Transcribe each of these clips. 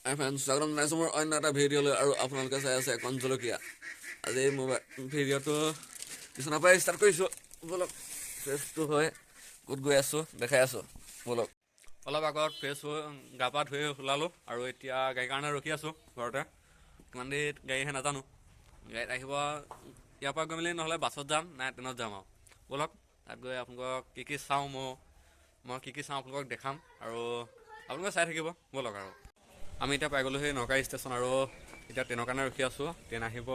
স্বাগতম জনাইছোঁ মোৰ অন্য এটা ভিডিঅ'লৈ আৰু আপোনালোকে চাই আছে এখন জলকীয়া। আজি মোবাইল ভিডিঅ'টো বিচনাৰ পৰাই ষ্টাৰ্ট কৰিছোঁ। ব'লক ফ্ৰেছটো হৈ ক'ত গৈ আছোঁ দেখাই আছোঁ। ব'লক অলপ আগত ফ্ৰেছ হৈ গা পা ধুই ওলালোঁ আৰু এতিয়া গাড়ীৰ কাৰণে ৰখি আছোঁ ঘৰতে। কিমান দেৰিত গাড়ী আহে নাজানো। গাড়ীত আহিব ইয়াৰ পৰা গৈ মেলি নহ'লে বাছত যাম নাই ট্ৰেইনত যাম আৰু। ব'লক তাত গৈ আপোনালোকক কি চাওঁ মই কি চাওঁ আপোনালোকক দেখাম আৰু আপোনালোকে চাই থাকিব। ব'লক আৰু আমি এতিয়া পাই গ'লোঁ সেই নগাঁও ষ্টেচন আৰু এতিয়া ট্ৰেইনৰ কাৰণে ৰখি আছোঁ। ট্ৰেইন আহিব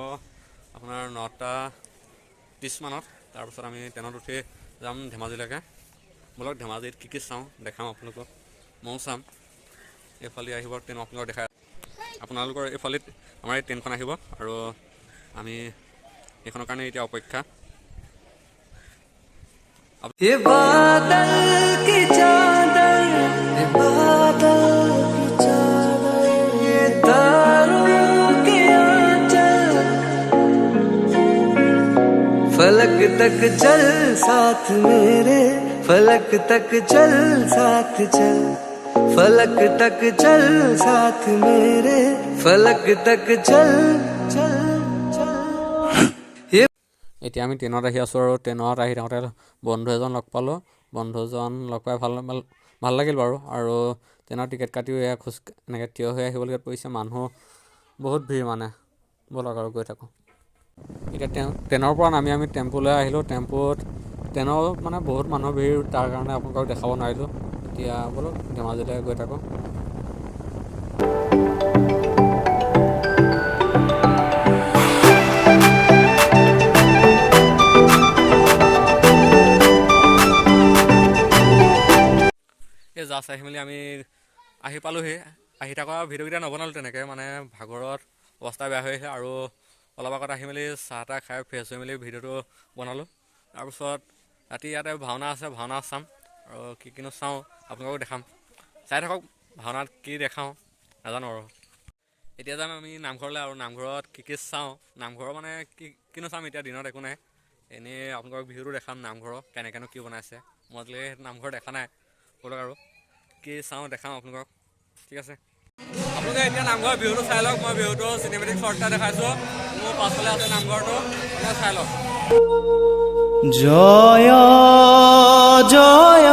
আপোনাৰ 9:30 মানত। তাৰপিছত আমি ট্ৰেইনত উঠি যাম ধেমাজিলৈকে। ব'লক ধেমাজিত কি চাওঁ দেখাম আপোনালোকক, ময়ো চাম। এইফালে আহিব ট্ৰেইন আপোনালোকক দেখাই আপোনালোকৰ এইফালে আমাৰ এই ট্ৰেইনখন আহিব আৰু আমি এইখনৰ কাৰণে এতিয়া অপেক্ষা। ये बादल की चादर, ये बादल की चादर, ये तारों के आंचल, फलक तक चल साथ मेरे, फलक तक चल साथ चल, फलक तक चल साथ मेरे, फलक तक चल चल चल। এতিয়া আমি ট্ৰেইনত আহি আছোঁ আৰু ট্ৰেইনত আহি থাকোঁতে বন্ধু এজন লগ পালোঁ। বন্ধুজন লগ পাই ভাল লাগিল বাৰু। আৰু ট্ৰেইনৰ টিকেট কাটিও এয়া খোজ এনেকৈ থিয় হৈ আহিবলগীয়া পৰিছে। মানুহ বহুত ভিৰ মানে। ব'লক আৰু গৈ থাকোঁ। এতিয়া ট্ৰেইনৰ পৰা নামি আমি টেম্পুলৈ আহিলোঁ। ট্ৰেইনৰ মানে বহুত মানুহৰ ভিৰ, তাৰ কাৰণে আপোনালোকক দেখাব নোৱাৰিলোঁ। এতিয়া ব'লক ধেমাজিলৈ গৈ থাকোঁ। এই জাষ্ট আহি মেলি আমি আহি পালোঁহি। আহি থকা ভিডিঅ'কেইটা নবনালোঁ তেনেকৈ, মানে ভাগৰত অৱস্থা বেয়া হৈ আহিছে আৰু অলপ আগত আহি মেলি চাহ তাহ খাই ফ্ৰেছ হৈ মেলি ভিডিঅ'টো বনালোঁ। তাৰপিছত ৰাতি ইয়াতে ভাওনা আছে, ভাওনা চাম আৰু কিনো চাওঁ আপোনালোকক দেখাম। চাই থাকক ভাওনাত কি দেখাওঁ নাজানো আৰু। এতিয়া যাম আমি নামঘৰলৈ আৰু নামঘৰত কি চাওঁ। নামঘৰৰ মানে কিনো চাম, এতিয়া দিনত একো নাই। এনেই আপোনালোকক ভিডিঅ'টো দেখাম নামঘৰৰ কেনেকৈনো কি বনাইছে। মই আজিলৈকে নামঘৰ দেখা নাই। ব'লক আৰু কি চাওঁ দেখাওঁ আপোনালোকক, ঠিক আছে। আপোনালোকে এতিয়া নামঘৰৰ বিহুটো চাই লওক। মই বিহুটো চিনেমেটিক শ্বৰ্ট এটা দেখাইছোঁ। মোৰ পাছফালে আছে নামঘৰটো, চাই লওক। জয় জয়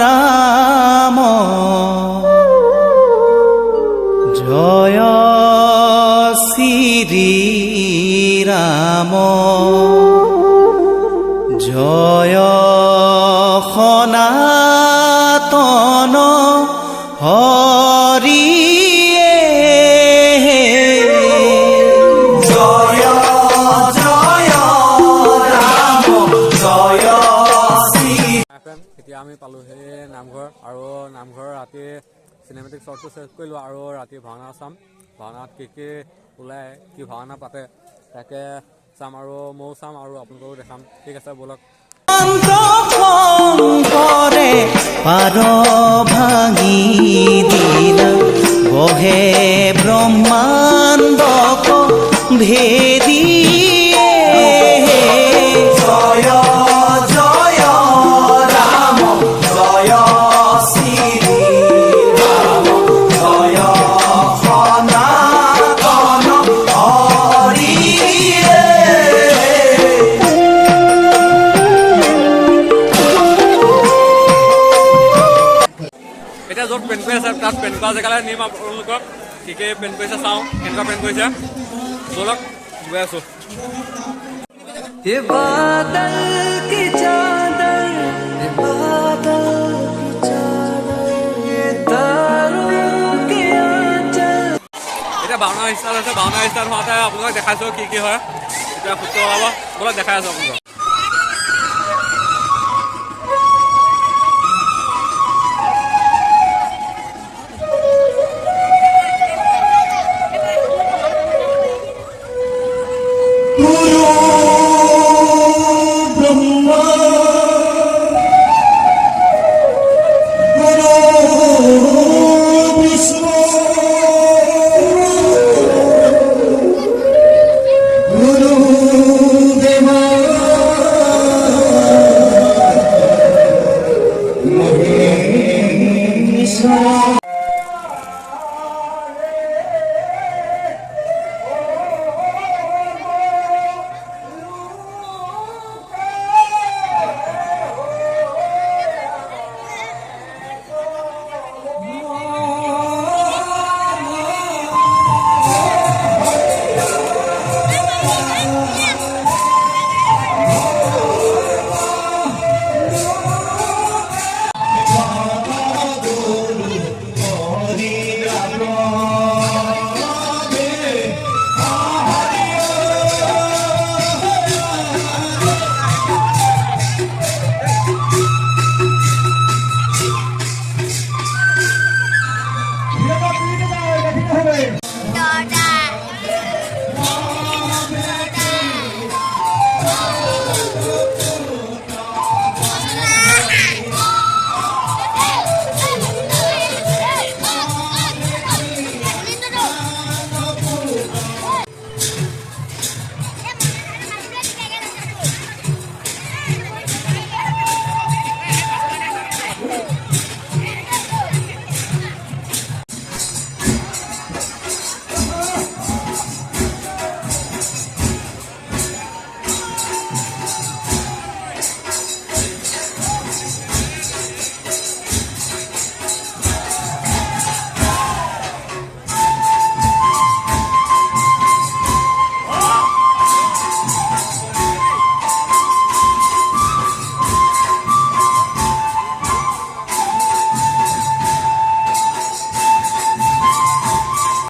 ৰাম, জয় শ্ৰী ৰাম, জয় সনাতন হৰিয়ে, জয় জয় ৰাম, জয় শ্ৰী। এতিয়া আমি পালোঁ সেই নামঘৰ আৰু নামঘৰৰ ৰাতি চিনেমেটিক শ্বৰ্টটো চেভ কৰিলোঁ আৰু ৰাতি ভাওনা চাম। ভাওনাত কি ওলায়, কি ভাওনা পাতে তাকে চাম আৰু ময়ো চাম আৰু আপোনালোককো দেখাম, ঠিক আছে। ব'লক শংকৰে পাৰ ভাঙি দিলা, বহে ব্ৰহ্মাণ্ডক ভেদিয়ে, জয় জয় ৰাম, জয় শ্ৰী ৰাম, জয় সনাতন হৰিয়ে। এতিয়া য'ত পেণ্ট কৰি আছে তাত পেণ্ট কৰা জেগালৈ নিম আপোনালোকক। কি পেণ্ট কৰিছে চাওঁ, কেনেকুৱা পেণ্ট কৰিছে। ব'লক গৈ আছোঁ। ये बादल की चादर, ये बादल की चादर, ये तारों के आंचल। এতিয়া ভাওনা ষ্টাৰ্ট হৈছে। ভাওনা ষ্টাৰ্ট হোৱাতে আপোনালোকক দেখাইছোঁ কি হয়। এতিয়া সূত্ৰ ওলাব, ব'লক দেখাই আছোঁ আপোনালোকক। Guru Deva হবে